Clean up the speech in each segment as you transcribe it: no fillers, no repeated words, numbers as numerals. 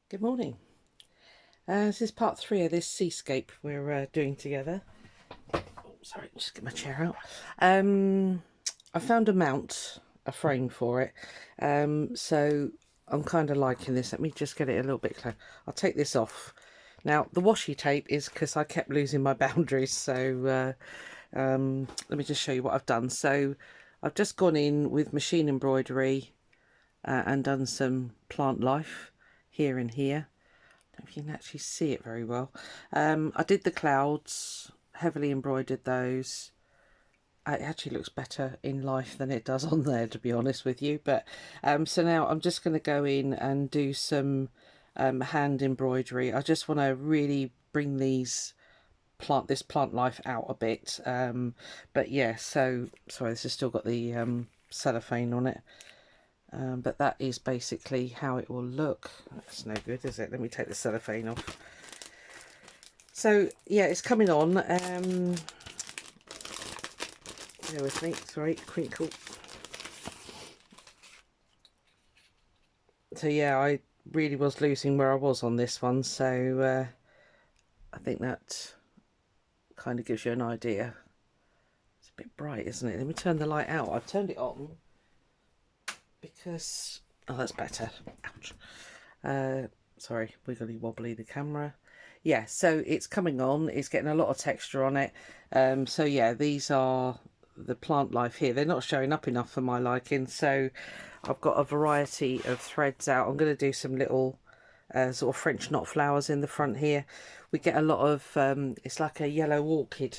Good morning. This is part 3 of this seascape we're doing together. Oh, sorry, just get my chair out. I found a frame for it. So I'm kind of liking this. Let me just get it a little bit closer. I'll take this off. Now, the washi tape is because I kept losing my boundaries. So let me just show you what I've done. So I've just gone in with machine embroidery and done some plant life here and here. I don't know if you can actually see it very well. I did the clouds, heavily embroidered those. It actually looks better in life than it does on there, to be honest with you. But so now I'm just going to go in and do some hand embroidery. I just want to really bring this plant life out a bit. But yeah, so sorry, this has still got the cellophane on it. But that is basically how it will look. That's no good, is it? Let me take the cellophane off. So yeah, it's coming on. Bear with me. Sorry, crinkle. So yeah, I really was losing where I was on this one. So I think that kind of gives you an idea. It's a bit bright, isn't it? Let me turn the light out. I've turned it on because that's better. Ouch. Sorry, wiggly wobbly the camera. Yeah, so it's coming on. It's getting a lot of texture on it. So yeah, these are the plant life here. They're not showing up enough for my liking, so I've got a variety of threads out. I'm going to do some little sort of French knot flowers in the front here. We get a lot of it's like a yellow orchid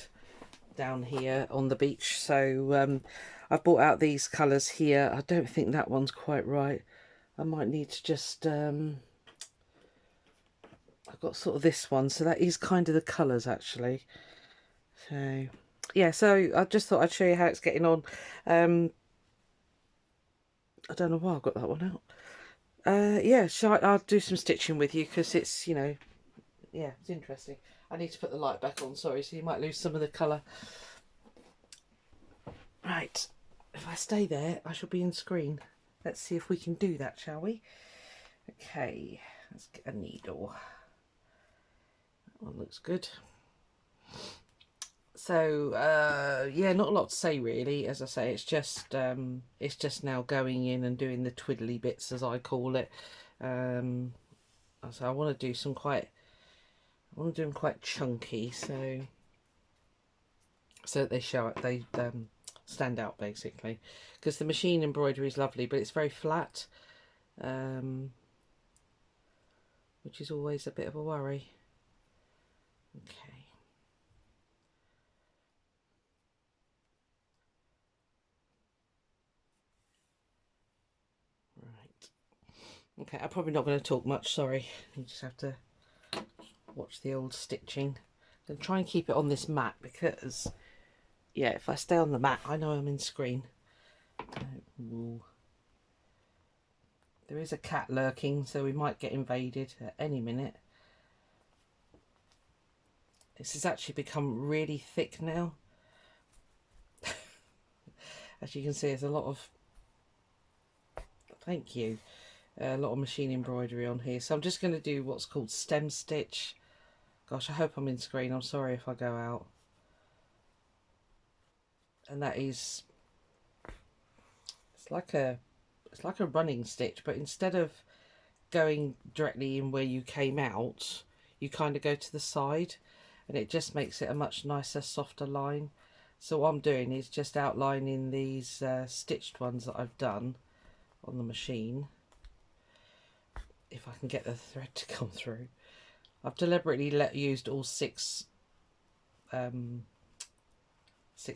down here on the beach, so I've brought out these colours here. I don't think that one's quite right. I might need to just I've got sort of this one, so that is kind of the colours actually. So yeah, so I just thought I'd show you how it's getting on. I don't know why I got that one out. Yeah, so I'll do some stitching with you because it's, yeah, it's interesting. I need to put the light back on, sorry, so you might lose some of the colour. Right, if I stay there, I shall be in screen. Let's see if we can do that, shall we? Okay, let's get a needle. That one looks good. So yeah, not a lot to say really. As I say, it's just now going in and doing the twiddly bits, as I call it. So I want to do some quite, I want to do them quite chunky, so that they show up, they stand out basically. Because the machine embroidery is lovely, but it's very flat, which is always a bit of a worry. Okay. Right. Okay, I'm probably not going to talk much, sorry. You just have to watch the old stitching. I'm going to try and keep it on this mat because, yeah, if I stay on the mat, I know I'm in screen. Ooh. There is a cat lurking, so we might get invaded at any minute. This has actually become really thick now. As you can see, there's a lot of, thank you, a lot of machine embroidery on here. So I'm just going to do what's called stem stitch. Gosh, I hope I'm in screen. I'm sorry if I go out. And that is, it's like a running stitch, but instead of going directly in where you came out, you kind of go to the side, and it just makes it a much nicer, softer line. So what I'm doing is just outlining these stitched ones that I've done on the machine, if I can get the thread to come through. I've deliberately used all six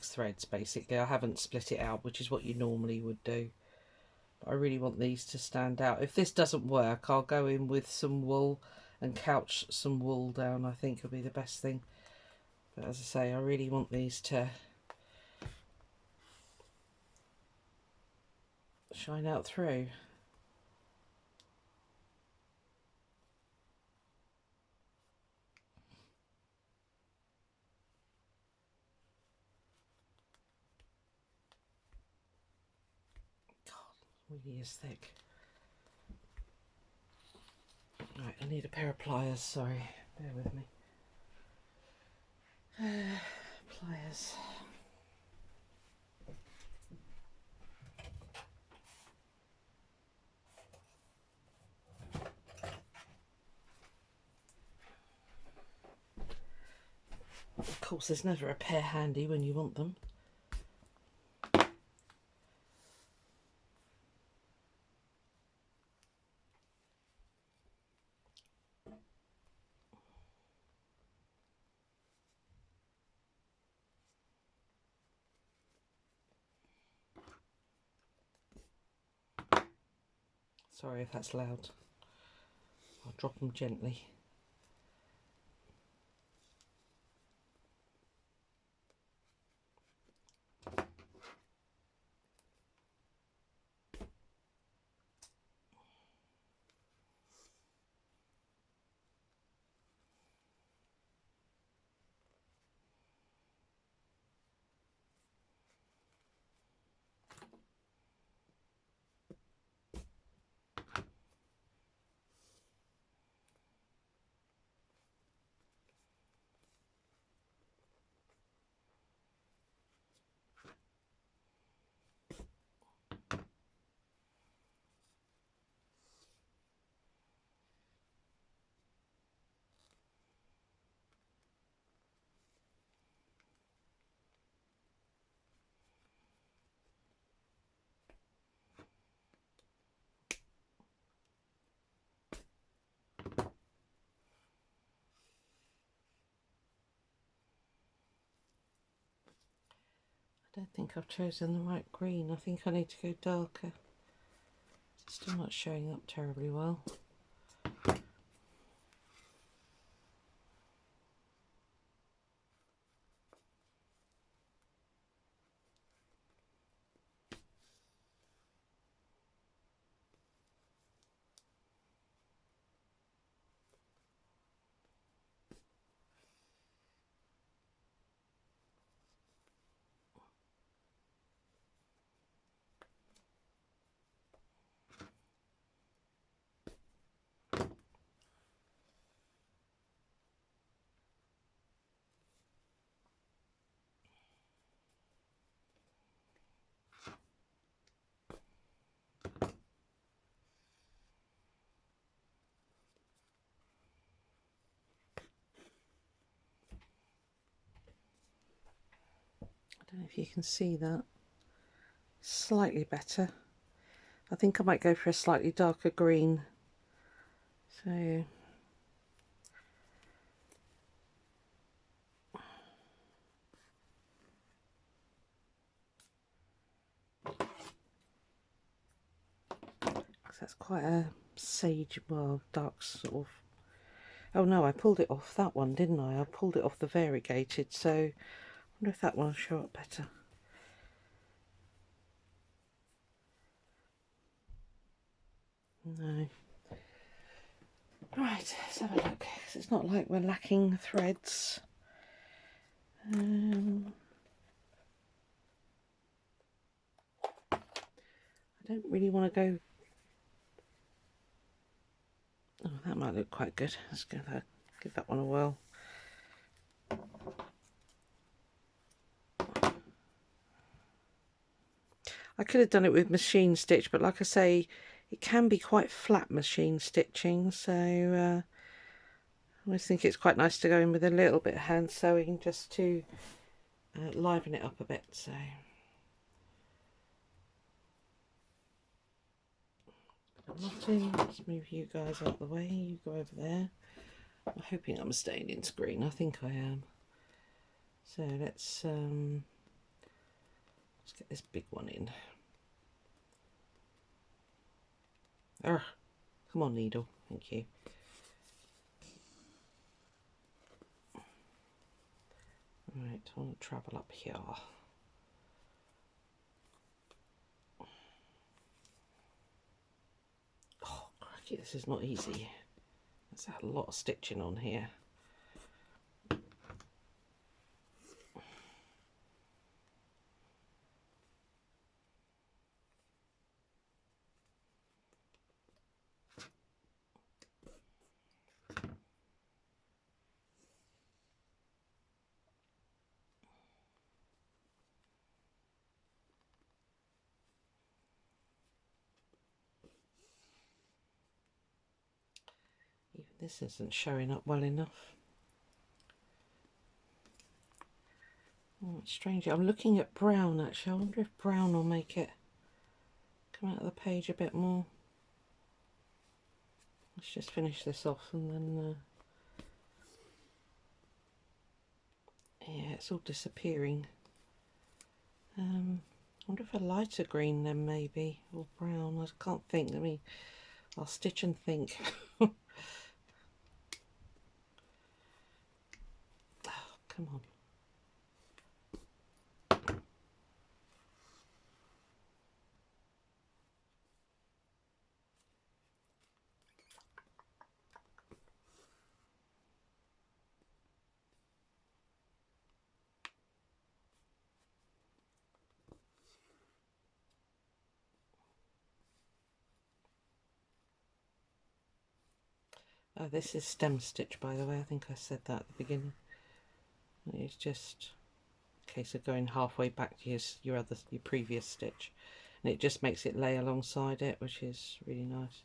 threads basically. I haven't split it out, which is what you normally would do. But I really want these to stand out. If this doesn't work, I'll go in with some wool and couch some wool down. I think will be the best thing. But as I say, I really want these to shine out through. God, it really is thick. Right, need a pair of pliers, sorry, bear with me. Pliers. Of course, there's never a pair handy when you want them. Sorry if that's loud. I'll drop them gently. I don't think I've chosen the right green. I think I need to go darker. It's still not showing up terribly well. I don't know if you can see that. Slightly better. I think I might go for a slightly darker green. So that's quite a sage, well, dark sort of. Oh no, I pulled it off that one, didn't I? I pulled it off the variegated, so I wonder if that one will show up better. No. Right, let's have a look, because it's not like we're lacking threads. I don't really want to go. Oh, that might look quite good. Let's give that one a whirl. I could have done it with machine stitch, but like I say, it can be quite flat machine stitching, so I always think it's quite nice to go in with a little bit of hand sewing just to liven it up a bit. So knotting. Let's move you guys out the way. You go over there. I'm hoping I'm staying into green. I think I am. So let's get this big one in. Come on, needle. Thank you. Right, I want to travel up here. Oh, crikey, this is not easy. There's a lot of stitching on here. This isn't showing up well enough. Oh, it's strange. I'm looking at brown actually. I wonder if brown will make it come out of the page a bit more. Let's just finish this off and then yeah, it's all disappearing. I wonder if a lighter green then maybe, or brown. I can't think. I'll stitch and think. Oh, come on. Oh, this is stem stitch, by the way. I think I said that at the beginning. It's just a case of going halfway back to your previous stitch, and it just makes it lay alongside it, which is really nice.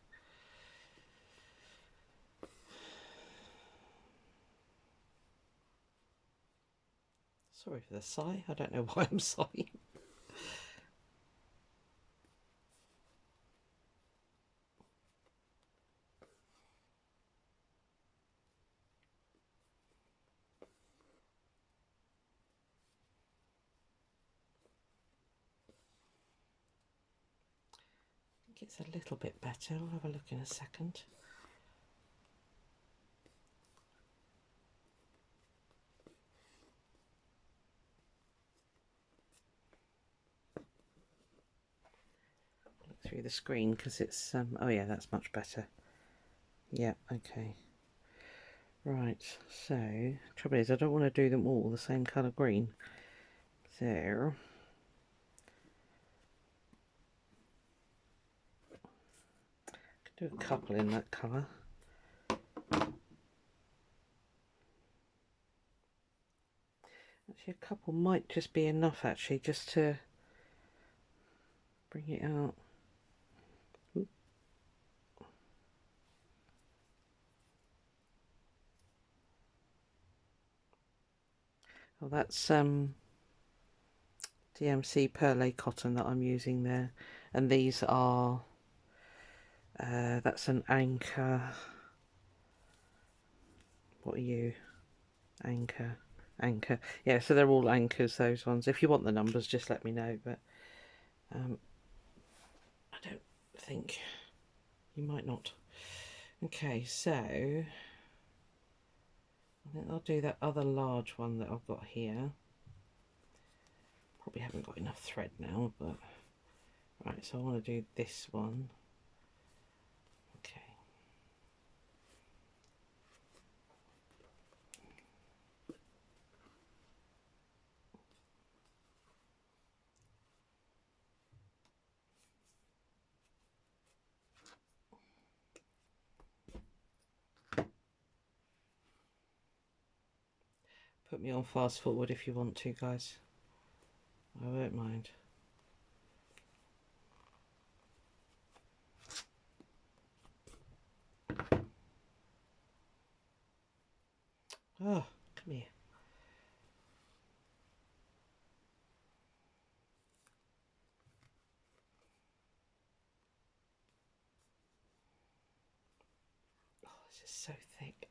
Sorry for the sigh. I don't know why I'm sighing. I think it's a little bit better. I'll have a look in a second. Look through the screen because it's oh yeah, that's much better. Yeah, okay. Right, so trouble is I don't want to do them all the same colour green. So do a couple in that colour. Actually, a couple might just be enough actually, just to bring it out. Ooh. Oh, that's DMC Perle cotton that I'm using there, and these are that's an anchor. What are you? Anchor. Yeah, so they're all anchors, those ones. If you want the numbers, just let me know, but I don't think you might not. Okay, so I think I'll do that other large one that I've got here. Probably haven't got enough thread now, but right, so I want to do this one. Okay. Put me on fast forward if you want to, guys. I won't mind. Oh, come here. Oh, this is so thick.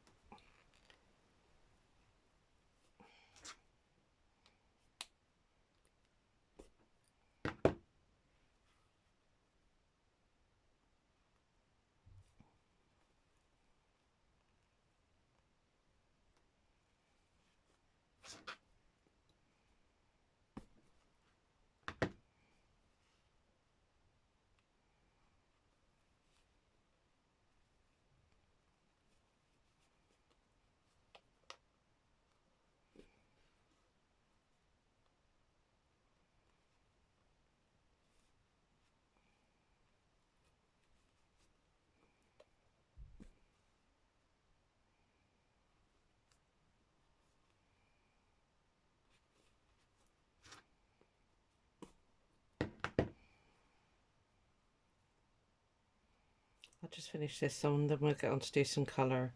I'll just finish this on, then we'll get on to do some colour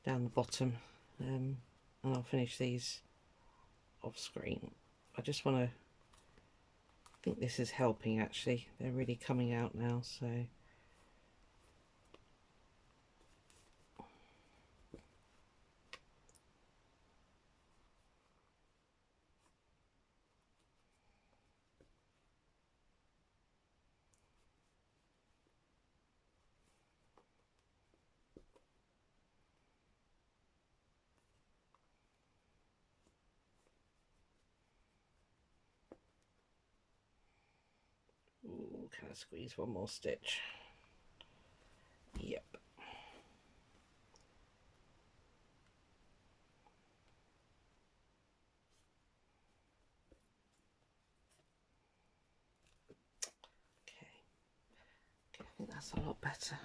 down the bottom, and I'll finish these off screen. I just want to, I think this is helping actually, they're really coming out now, so ooh, can I squeeze one more stitch? Yep. Okay, I think that's a lot better.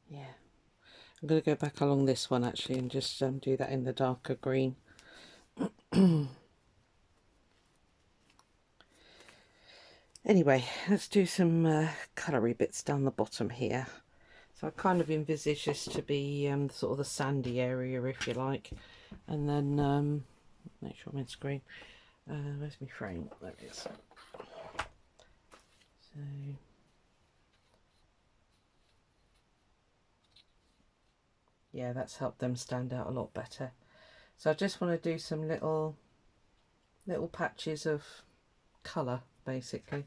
Yeah. I'm going to go back along this one actually and just do that in the darker green. Anyway, let's do some coloury bits down the bottom here. So I kind of envisage this to be sort of the sandy area, if you like. And then, make sure I'm in screen. Where's my frame? There it is. So, yeah, that's helped them stand out a lot better. So I just want to do some little patches of colour, basically.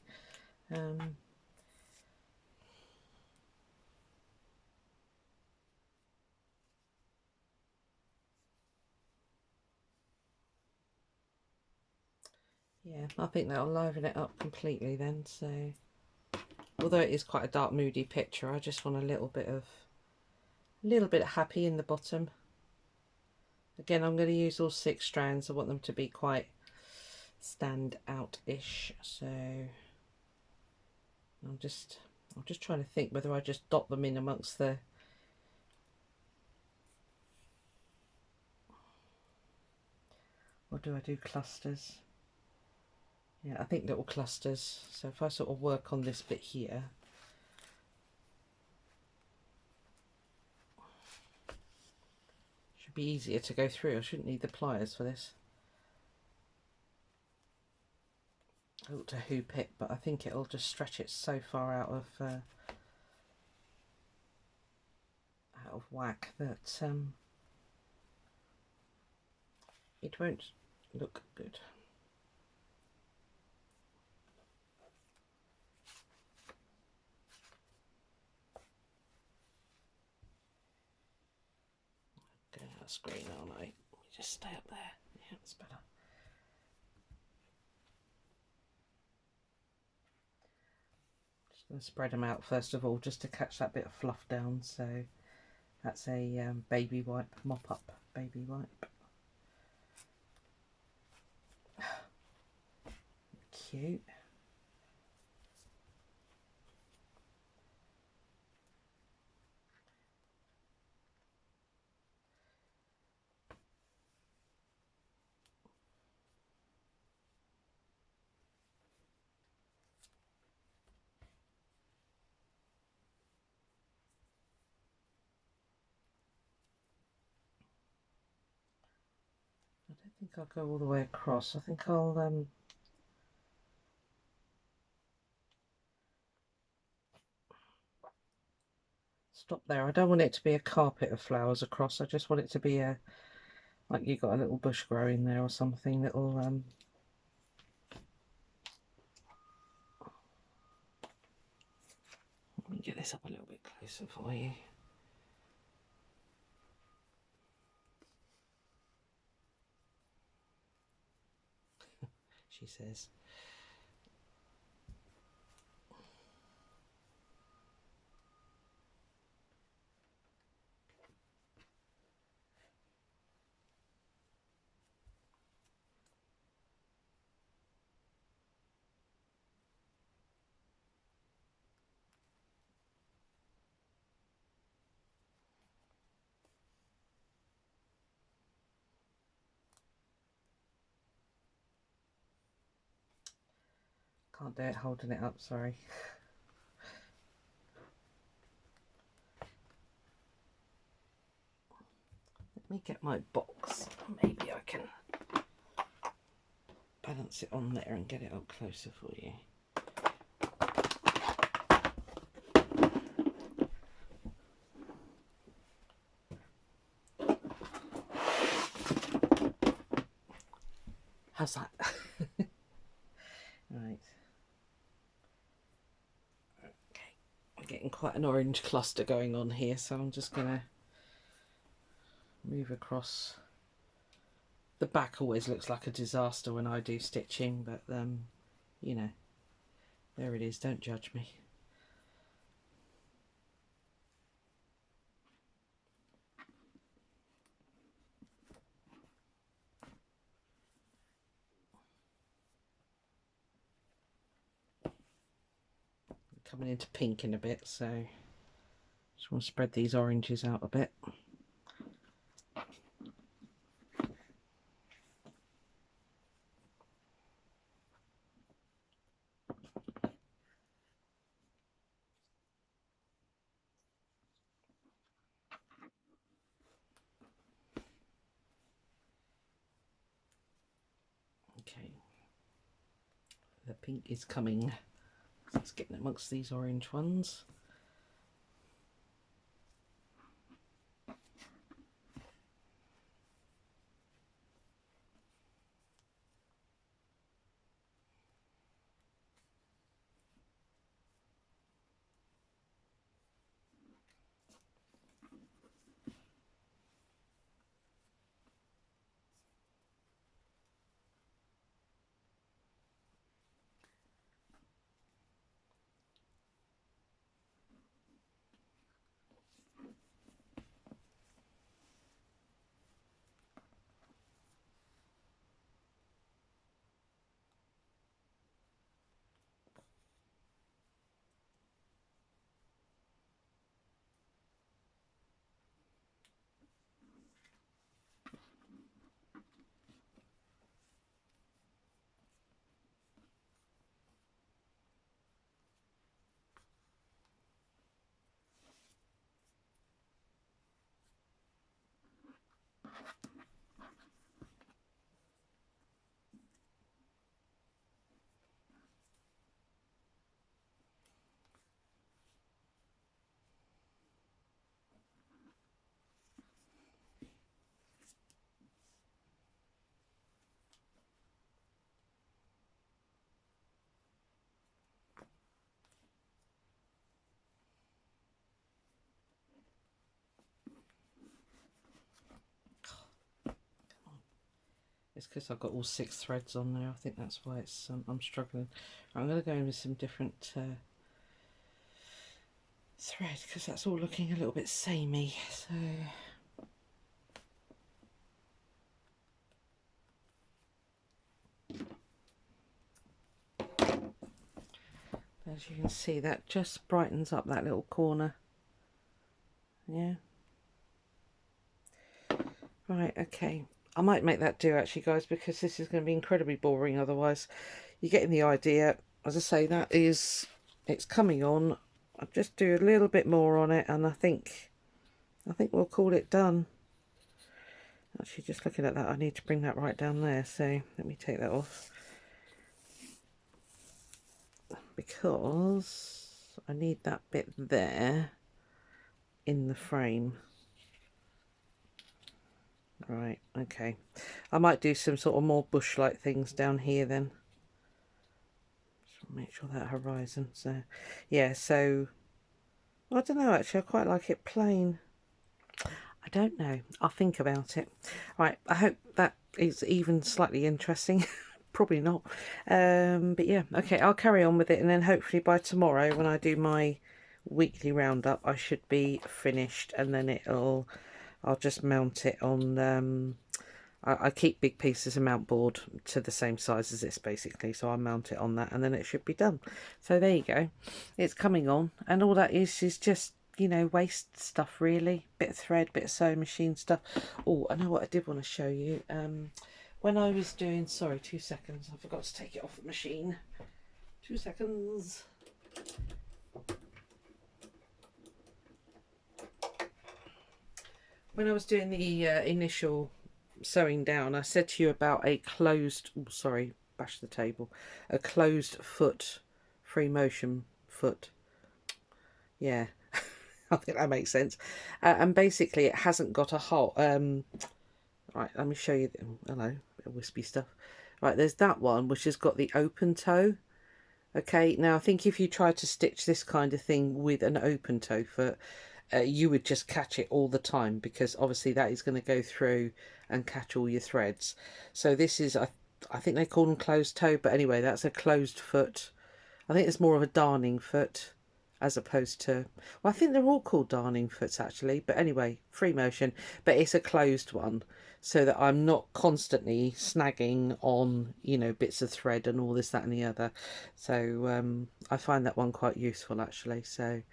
Yeah, I think that'll liven it up completely then. So, although it is quite a dark, moody picture, I just want a little bit of happy in the bottom. Again, I'm going to use all 6 strands. I want them to be quite stand out-ish. So, I'm just trying to think whether I just dot them in amongst the. Or do I do clusters? Yeah, I think little clusters. So if I sort of work on this bit here. Should be easier to go through. I shouldn't need the pliers for this. I ought to hoop it, but I think it'll just stretch it so far out of whack that it won't look good. Going out of screen, aren't I? Let me just stay up there. Yeah, it's better. Just going to spread them out first of all, just to catch that bit of fluff down. So that's a baby wipe, mop up baby wipe. Cute. I don't think I'll go all the way across. I think I'll stop there. I don't want it to be a carpet of flowers across. I just want it to be a, like you got a little bush growing there or something. Little let me get this up a little bit closer for you. She says. Can't do it holding it up, sorry. Let me get my box. Maybe I can balance it on there and get it up closer for you. How's that? Right. Okay. We're getting quite an orange cluster going on here, so I'm just going to move across. The back always looks like a disaster when I do stitching, but you know, there it is, don't judge me. Coming into pink in a bit, so just want to spread these oranges out a bit. Okay, the pink is coming. Let's get amongst these orange ones. It's because I've got all 6 threads on there. I think that's why it's I'm struggling. I'm going to go in with some different thread because that's all looking a little bit samey. So as you can see, that just brightens up that little corner. Yeah. Right, okay. I might make that do actually, guys, because this is going to be incredibly boring otherwise. You're getting the idea. As I say, that is, it's coming on. I'll just do a little bit more on it, and I think we'll call it done. Actually, just looking at that, I need to bring that right down there. So let me take that off because I need that bit there in the frame. Right, okay. I might do some sort of more bush-like things down here then. Just make sure that horizon. So, yeah, so I don't know, actually, I quite like it plain. I don't know. I'll think about it. Right, I hope that is even slightly interesting. Probably not. But yeah, okay, I'll carry on with it, and then hopefully by tomorrow when I do my weekly roundup, I should be finished, and then I'll just mount it on, I keep big pieces of mount board to the same size as this basically, so I'll mount it on that and then it should be done. So there you go, it's coming on, and all that is just, you know, waste stuff really, bit of thread, bit of sewing machine stuff. Oh, I know what I did want to show you. When I was doing, sorry, 2 seconds, I forgot to take it off the machine. 2 seconds. When I was doing the initial sewing down, I said to you about a closed, oh, sorry, bash the table, a closed foot, free motion foot. Yeah, I think that makes sense. And basically it hasn't got a hole. Right, let me show you. Hello, bit of wispy stuff. Right, there's that one which has got the open toe. Okay, now I think if you try to stitch this kind of thing with an open toe foot, you would just catch it all the time, because obviously that is going to go through and catch all your threads. So this is, I think they call them closed toe, but anyway, that's a closed foot. I think it's more of a darning foot as opposed to, well, I think they're all called darning foots actually, but anyway, free motion, but it's a closed one, so that I'm not constantly snagging on, you know, bits of thread and all this, that and the other. So I find that one quite useful actually. So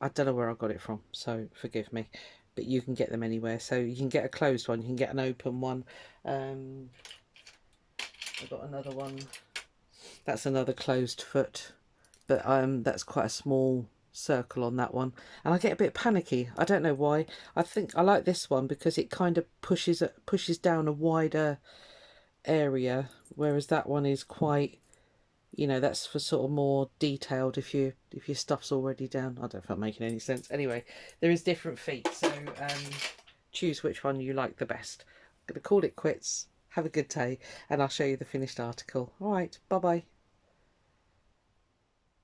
I don't know where I got it from, so forgive me, but you can get them anywhere. So you can get a closed one, you can get an open one. I've got another one, that's another closed foot, but that's quite a small circle on that one, and I get a bit panicky. I don't know why. I think I like this one because it kind of pushes down a wider area, whereas that one is quite, you know, that's for sort of more detailed if your stuff's already down. I don't know if I'm making any sense. Anyway, there is different feet, so choose which one you like the best. I'm gonna call it quits. Have a good day, and I'll show you the finished article. All right, bye bye.